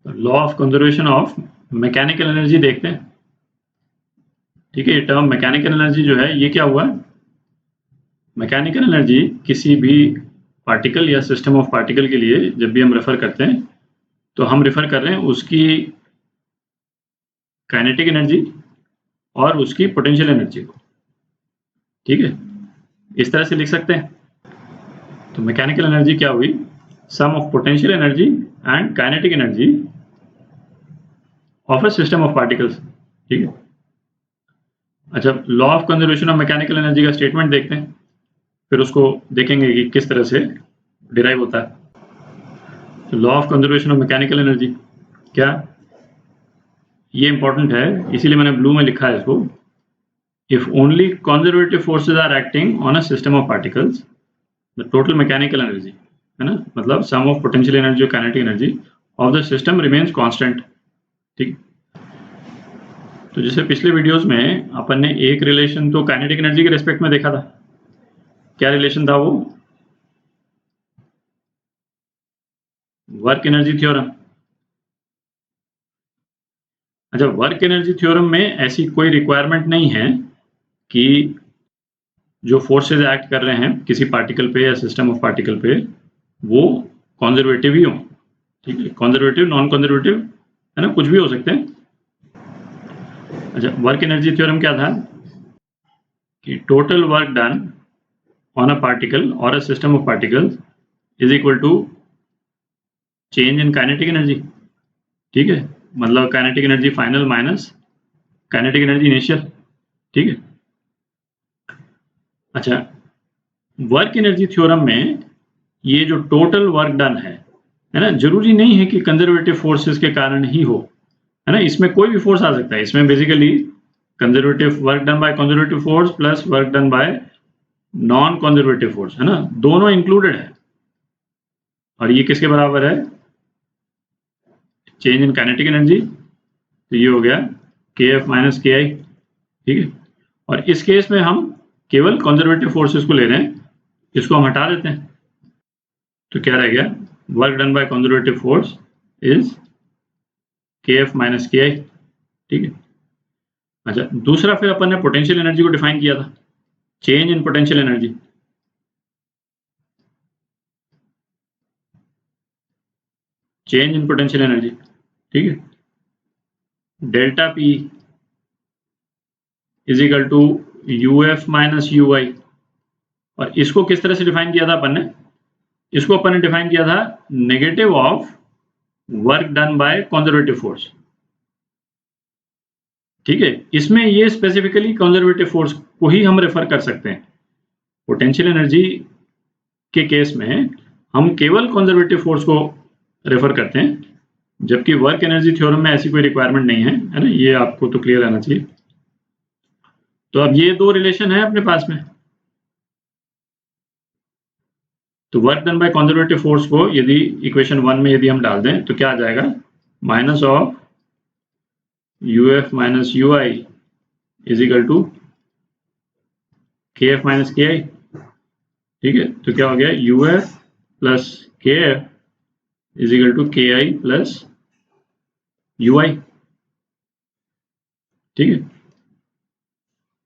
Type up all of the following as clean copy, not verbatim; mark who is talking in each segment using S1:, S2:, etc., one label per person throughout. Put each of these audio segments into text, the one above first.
S1: Law of conservation of mechanical energy देखते हैं। ठीक है, ये टर्म मैकेनिकल एनर्जी जो है ये क्या हुआ? मैकेनिकल एनर्जी किसी भी पार्टिकल या सिस्टम ऑफ पार्टिकल के लिए जब भी हम रेफर करते हैं तो हम रेफर कर रहे हैं उसकी काइनेटिक एनर्जी और उसकी पोटेंशियल एनर्जी को। ठीक है, इस तरह से लिख सकते हैं। तो मैकेनिकल एनर्जी क्या हुई? Sum of potential energy and kinetic energy of a system of particles. ठीक है, अच्छा, law of conservation of mechanical energy का स्टेटमेंट देखते हैं, फिर उसको देखेंगे कि किस तरह से डिराइव होता है। तो law of conservation of mechanical energy क्या? ये इंपॉर्टेंट है, इसीलिए मैंने ब्लू में लिखा है इसको। If only conservative forces are acting on a system of particles the total mechanical energy, है ना, मतलब सम ऑफ पोटेंशियल एनर्जी और kinetic energy of the system remains constant. ठीक, तो जैसे पिछले वीडियोस में अपन ने एक रिलेशन तो काइनेटिक एनर्जी के रेस्पेक्ट में देखा था। क्या रिलेशन था वो? Work energy theorem. अच्छा, वर्क एनर्जी थ्योरम में ऐसी कोई रिक्वायरमेंट नहीं है कि जो फोर्सेज एक्ट कर रहे हैं किसी पार्टिकल पे या सिस्टम ऑफ पार्टिकल पे वो कंजर्वेटिव ही हो। ठीक है, कंजर्वेटिव, नॉन कंजर्वेटिव, है ना, कुछ भी हो सकते हैं। अच्छा, वर्क एनर्जी थ्योरम क्या था कि total work done on a particle और a system of particles is equal to change in kinetic energy. ठीक है, मतलब kinetic energy final minus kinetic energy initial. ठीक है, अच्छा, वर्क एनर्जी थ्योरम में ये जो टोटल वर्क डन है ना, जरूरी नहीं है कि कंजर्वेटिव फोर्सेस के कारण ही हो, है ना, इसमें कोई भी फोर्स आ सकता है। इसमें basically conservative work done by conservative force plus work done by non conservative force, है ना, दोनों इंक्लूडेड है। और ये किसके बराबर है? चेंज इन काइनेटिक एनर्जी, तो ये हो गया kF माइनस KI। ठीक है, और इस केस में हम केवल कंजर्वेटिव फोर्सेस को ले रहे हैं, इसको हम हटा देते हैं, तो क्या रह गया? Work done by conservative force is kF minus KI। ठीक है, अच्छा, दूसरा फिर अपन ने पोटेंशियल एनर्जी को डिफाइन किया था, change in potential energy. Change in potential energy, ठीक है, delta P is equal to UF minus UI। और इसको किस तरह से डिफाइन किया था अपन ने? इसको अपन ने डिफाइन किया था negative of work done by conservative force. ठीक है, इसमें ये स्पेसिफिकली कंजर्वेटिव फोर्स को ही हम रेफर कर सकते हैं। पोटेंशियल एनर्जी के केस में हम केवल कंजर्वेटिव फोर्स को रेफर करते हैं, जबकि वर्क एनर्जी थ्योरम में ऐसी कोई रिक्वायरमेंट नहीं है, है ना, ये आपको तो क्लियर रहना चाहिए। तो अब ये दो रिलेशन है अपने पास में। तो work done by conservative force को यदि इक्वेशन 1 में यदि हम डाल दें तो क्या आ जाएगा? Minus of UF minus UI is equal to KF minus KI। ठीक है, तो क्या हो गया? UF plus KF is equal to KI plus UI। ठीक है,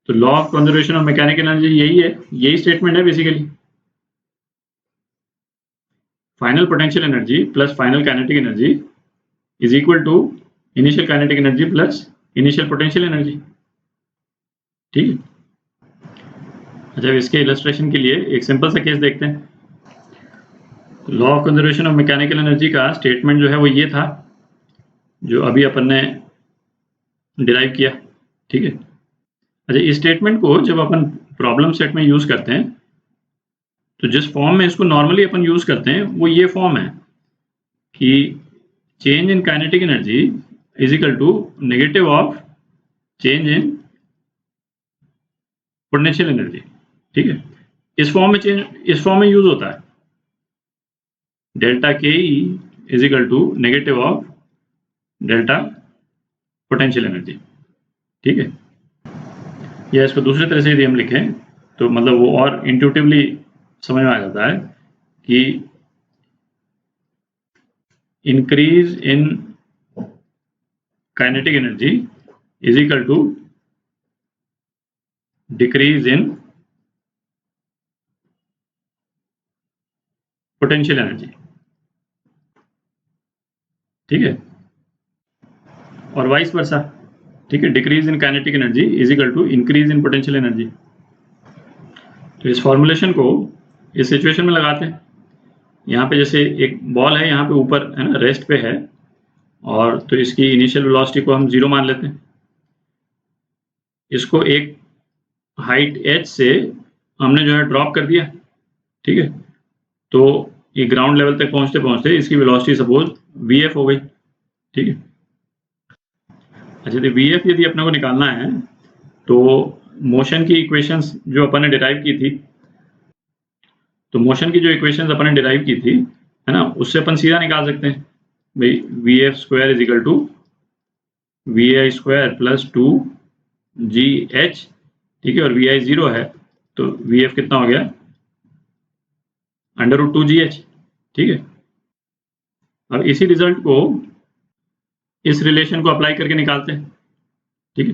S1: तो law of conservation of mechanical energy यही है, यही स्टेटमेंट है basically. Final potential energy plus final kinetic energy is equal to initial kinetic energy plus initial potential energy. ठीक है, अच्छा, इसके इलस्ट्रेशन के लिए एक सिंपल सा केस देखते हैं। Law of conservation of mechanical energy का स्टेटमेंट जो है वो ये था जो अभी अपन ने डिराइव किया। ठीक है, अच्छा, इस स्टेटमेंट को जब अपन प्रॉब्लम सेट में यूज करते हैं तो जिस फॉर्म में इसको नॉर्मली अपन यूज करते हैं वो ये फॉर्म है कि change in kinetic energy is equal to negative of change in potential energy. ठीक है, इस फॉर्म में यूज होता है delta KE is equal to negative of delta potential energy. ठीक है, या इसको दूसरी तरह से यदि हम लिखें तो मतलब वो और इंट्यूटिवली समझ में आ जाता है कि increase in kinetic energy is equal to decrease in potential energy. ठीक है, और वाइस वर्सा। ठीक है, decrease in kinetic energy is equal to increase in potential energy. तो इस फॉर्मुलेशन को इस सिचुएशन में लगाते हैं। यहाँ पे जैसे एक बॉल है, यहाँ पे ऊपर है ना, रेस्ट पे है, और तो इसकी इनिशियल वेलोसिटी को हम 0 मान लेते हैं। इसको एक हाइट h से हमने जो है ड्रॉप कर दिया। ठीक है, तो ये ग्राउंड लेवल तक पहुंचते पहुंचते इसकी वेलोसिटी सपोज vf हो गई। ठीक है, अच्छा, तो vf यदि अपने को निकालना है तो मोशन की इक्वेशंस जो अपन ने डिराइव की थी, तो मोशन की जो इक्वेशंस अपन ने डिराइव की थी, है ना, उससे अपन सीधा निकाल सकते हैं भाई vf square is equal to vi square plus 2gh। ठीक है, और vi 0 है तो vf कितना हो गया, √2gh। ठीक है, अब इसी रिजल्ट को इस रिलेशन को अप्लाई करके निकालते हैं। ठीक है,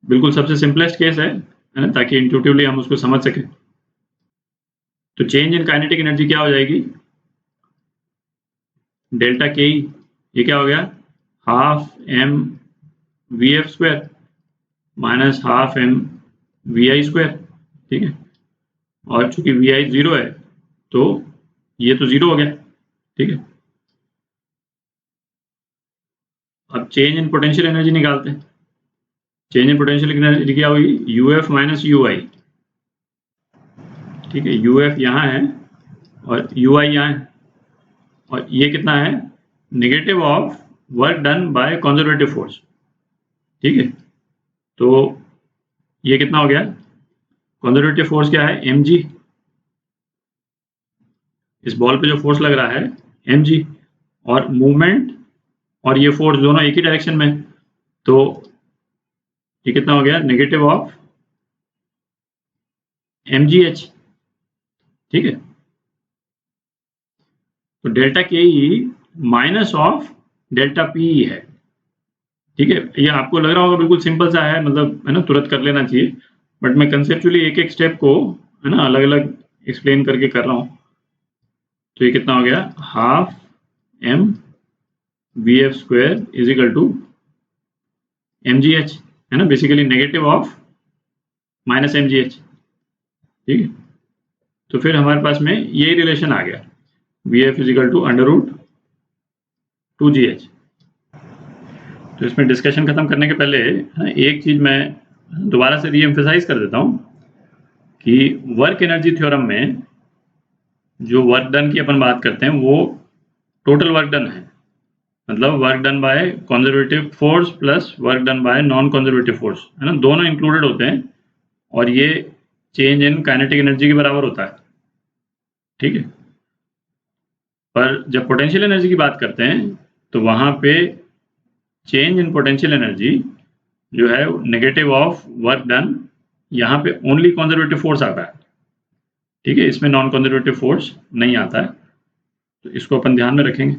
S1: बिल्कुल सबसे सिंपलेस्ट केस है ना, ताकि इंट्यूटिवली हम उसको समझ सकें। तो चेंज इन काइनेटिक एनर्जी क्या हो जाएगी, डेल्टा के ई, ये क्या हो गया, half m vf square minus half m vi square. ठीक है, और चूंकि vi 0 है तो ये तो 0 हो गया। ठीक है, अब चेंज इन पोटेंशियल एनर्जी निकालते हैं। चेंज इन पोटेंशियल एनर्जी क्या होगी, uf माइनस ui। ठीक है, uf यहाँ है और ui यहाँ है, और ये कितना है, negative of work done by conservative force. ठीक है, तो ये कितना हो गया, कंजर्वेटिव फोर्स क्या है, mg। इस बॉल पे जो फोर्स लग रहा है mg, और मूवमेंट और ये फोर्स दोनों एक ही डायरेक्शन में, तो ये कितना हो गया, नेगेटिव ऑफ mgh। ठीक है, तो डेल्टा के E minus of delta P है। ठीक है, ये आपको लग रहा होगा बिल्कुल सिंपल सा है, मतलब है ना, तुरंत कर लेना चाहिए, बट मैं कंसेप्चुअली एक एक स्टेप को है ना अलग अलग एक्सप्लेन करके कर रहा हूँ। तो ये कितना हो गया, half m vf square is equal to mgh, है ना, basically negative of minus mgh। ठीक है, तो फिर हमारे पास में यही रिलेशन आ गया, vf is equal to √2gh। तो इसमें डिस्कशन खत्म करने के पहले एक चीज मैं दोबारा से रीएम्फसाइज कर देता हूँ कि वर्क एनर्जी थ्योरम में जो वर्क डन की अपन बात करते हैं वो टोटल वर्क डन है, मतलब work done by conservative force plus work done by non conservative force, है ना, दोनों इंक्लूडेड होते हैं, और ये चेंज इन काइनेटिक एनर्जी के बराबर होता है। ठीक है, पर जब पोटेंशियल एनर्जी की बात करते हैं तो वहां पे चेंज इन पोटेंशियल एनर्जी जो है नेगेटिव ऑफ वर्क डन, यहाँ पे ओनली कंजर्वेटिव फोर्स आता है। ठीक है, इसमें नॉन कंजर्वेटिव फोर्स नहीं आता है, तो इसको अपन ध्यान में रखेंगे।